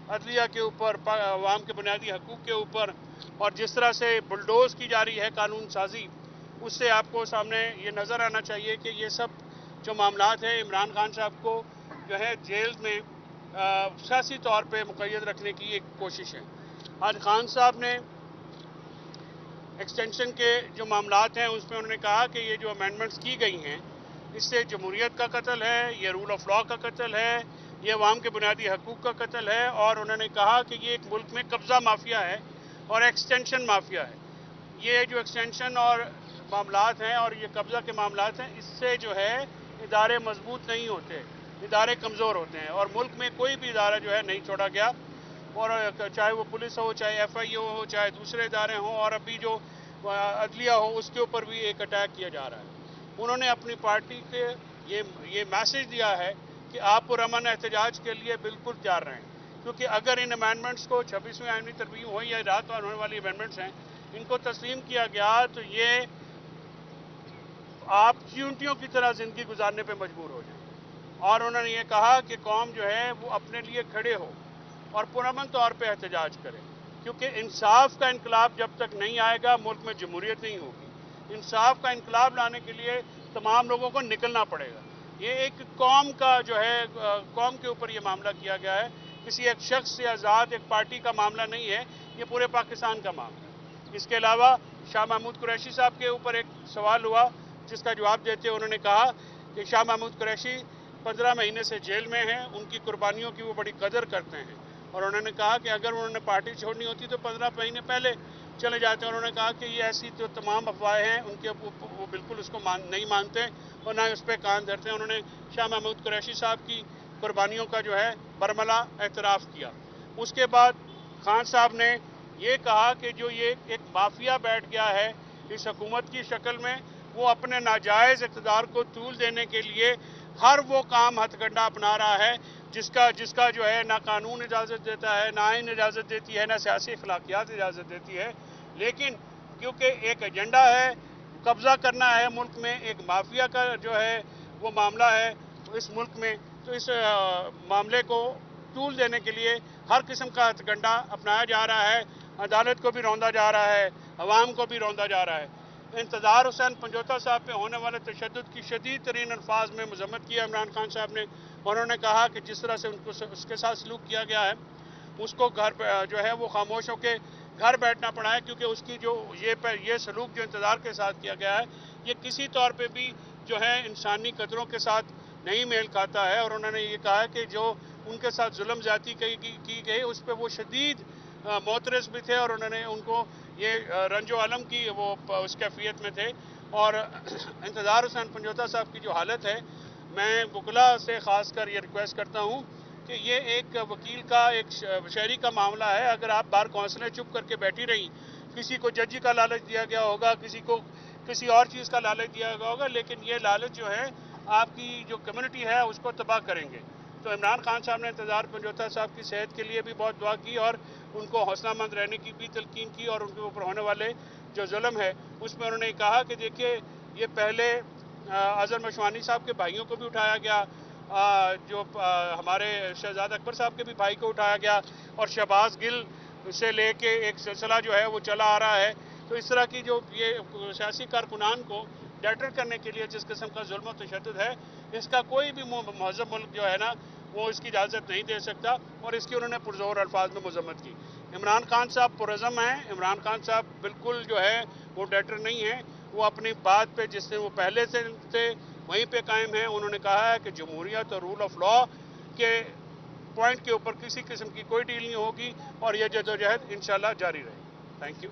अदलिया के ऊपर, अवाम के बुनियादी हकूक़ के ऊपर, और जिस तरह से बुलडोज की जा रही है कानून साजी, उससे आपको सामने ये नज़र आना चाहिए कि ये सब जो मामलात है इमरान खान साहब को जो है जेल में सियासी तौर पे मुक़य्यद रखने की एक कोशिश है। आज खान साहब ने एक्सटेंशन के जो मामलात हैं उसमें उन्होंने कहा कि ये जो अमेंडमेंट्स की गई हैं इससे जमहूरियत का कत्ल है, ये रूल ऑफ लॉ का कत्ल है, ये अवाम के बुनियादी हकूक़ का कत्ल है, और उन्होंने कहा कि ये एक मुल्क में कब्ज़ा माफिया है और एक्सटेंशन माफिया है। ये जो एक्सटेंशन और मामलात हैं और ये कब्ज़ा के मामलात हैं, इससे जो है इदारे मजबूत नहीं होते, इदारे कमज़ोर होते हैं, और मुल्क में कोई भी इदारा जो है नहीं छोड़ा गया, और चाहे वो पुलिस हो, चाहे FIO हो, चाहे दूसरे इदारे हों, और अभी जो अदलिया हो उसके ऊपर भी एक अटैक किया जा रहा है। उन्होंने अपनी पार्टी के ये मैसेज दिया है कि आप पुरअमन एहतजाज के लिए बिल्कुल तैयार रहें, क्योंकि अगर इन अमेंडमेंट्स को 26वीं आईनी तरमीम हो या रात में होने वाली अमेंडमेंट्स हैं, इनको तस्लीम किया गया तो ये आप चींटियों की तरह ज़िंदगी गुजारने पे मजबूर हो जाएं। और उन्होंने ये कहा कि कौम जो है वो अपने लिए खड़े हो और पुरअमन तौर पे एहतजाज करे, क्योंकि इंसाफ का इनकलाब जब तक नहीं आएगा मुल्क में जमहूरियत नहीं होगी। इंसाफ का इनकलाब लाने के लिए तमाम लोगों को निकलना पड़ेगा। ये एक कौम का जो है, कौम के ऊपर ये मामला किया गया है, किसी एक शख्स से आज़ाद एक पार्टी का मामला नहीं है, ये पूरे पाकिस्तान का मामला है। इसके अलावा शाह महमूद कुरैशी साहब के ऊपर एक सवाल हुआ जिसका जवाब देते उन्होंने कहा कि शाह महमूद कुरैशी 15 महीने से जेल में हैं, उनकी कुर्बानियों की वो बड़ी कदर करते हैं, और उन्होंने कहा कि अगर उन्होंने पार्टी छोड़नी होती तो 15 महीने पहले चले जाते हैं। उन्होंने कहा कि ये ऐसी जो तमाम अफवाहें हैं उनके वो बिल्कुल उसको नहीं मानते और ना उस पर कान धरते हैं। उन्होंने शाह महमूद कुरैशी साहब की कुर्बानियों का जो है बरमला एतराफ़ किया। उसके बाद खान साहब ने ये कहा कि जो ये एक माफिया बैठ गया है इस हुकूमत की शक्ल में, वो अपने नाजायज़ इक़्तिदार को तूल देने के लिए हर वो काम हथकंडा अपना रहा है जिसका जो है ना कानून इजाज़त देता है, ना आईन इजाज़त देती है, ना सियासी अखलाकियात इजाज़त देती है। लेकिन क्योंकि एक एजेंडा है, कब्ज़ा करना है मुल्क में, एक माफिया का जो है वो मामला है इस मुल्क में, तो इस मामले को तूल देने के लिए हर किस्म का हथकंडा अपनाया जा रहा है। अदालत को भी रौंदा जा रहा है, अवाम को भी रौंदा जा रहा है। इंतज़ार हुसैन पंजोता साहब पे होने वाले तशद्दुद की शदीद तरीन अल्फाज में मज़म्मत किया इमरान खान साहब ने। उन्होंने कहा कि जिस तरह से उनको उसके साथ सलूक किया गया है उसको घर जो है वो खामोश होकर घर बैठना पड़ा है, क्योंकि उसकी जो ये सलूक जो इंतज़ार के साथ किया गया है ये किसी तौर पे भी जो है इंसानी कदरों के साथ नहीं मेल खाता है। और उन्होंने ये कहा कि जो उनके साथ जुल्म ज़्यादती की गई उस पर वो शदीद मोतरज़ भी थे, और उन्होंने उनको ये रंजो आलम की वो उस कैफियत में थे। और इंतज़ार हुसैन पंजोता साहब की जो हालत है, मैं वकला से ख़ास कर ये रिक्वेस्ट करता हूँ कि ये एक वकील का, एक शहरी का मामला है। अगर आप बार कौंसलें चुप करके बैठी रही, किसी को जज का लालच दिया गया होगा, किसी को किसी और चीज़ का लालच दिया गया होगा, लेकिन ये लालच जो है आपकी जो कम्युनिटी है उसको तबाह करेंगे। तो इमरान खान साहब ने इंतज़ार पंजोता साहब की सेहत के लिए भी बहुत दुआ की और उनको हौसलामंद रहने की भी तलकीन की, और उनके ऊपर होने वाले जो जुल्म है उसमें उन्होंने कहा कि देखिए ये पहले अज़हर मशवानी साहब के भाइयों को भी उठाया गया, जो हमारे शहजाद अकबर साहब के भी भाई को उठाया गया, और शहबाज गिल से लेके एक सिलसिला जो है वो चला आ रहा है। तो इस तरह की जो ये सियासी कारकुनान को डेटर करने के लिए जिस किस्म का जुल्म और तशद्दुद है, इसका कोई भी महज़ब मुल्क जो है ना वो इसकी इजाज़त नहीं दे सकता, और इसकी उन्होंने पुरज़ोर अल्फाज में मज़म्मत की। इमरान खान साहब पुरज़म हैं, इमरान खान साहब बिल्कुल जो है वो डेटर नहीं है, वो अपनी बात पे जिससे वो पहले से थे वहीं पे कायम हैं। उन्होंने कहा है कि जमहूरियत और रूल ऑफ लॉ के पॉइंट के ऊपर किसी किस्म की कोई डील नहीं होगी, और यह जदोजहद इंशाल्लाह जारी रहेगी। Thank you.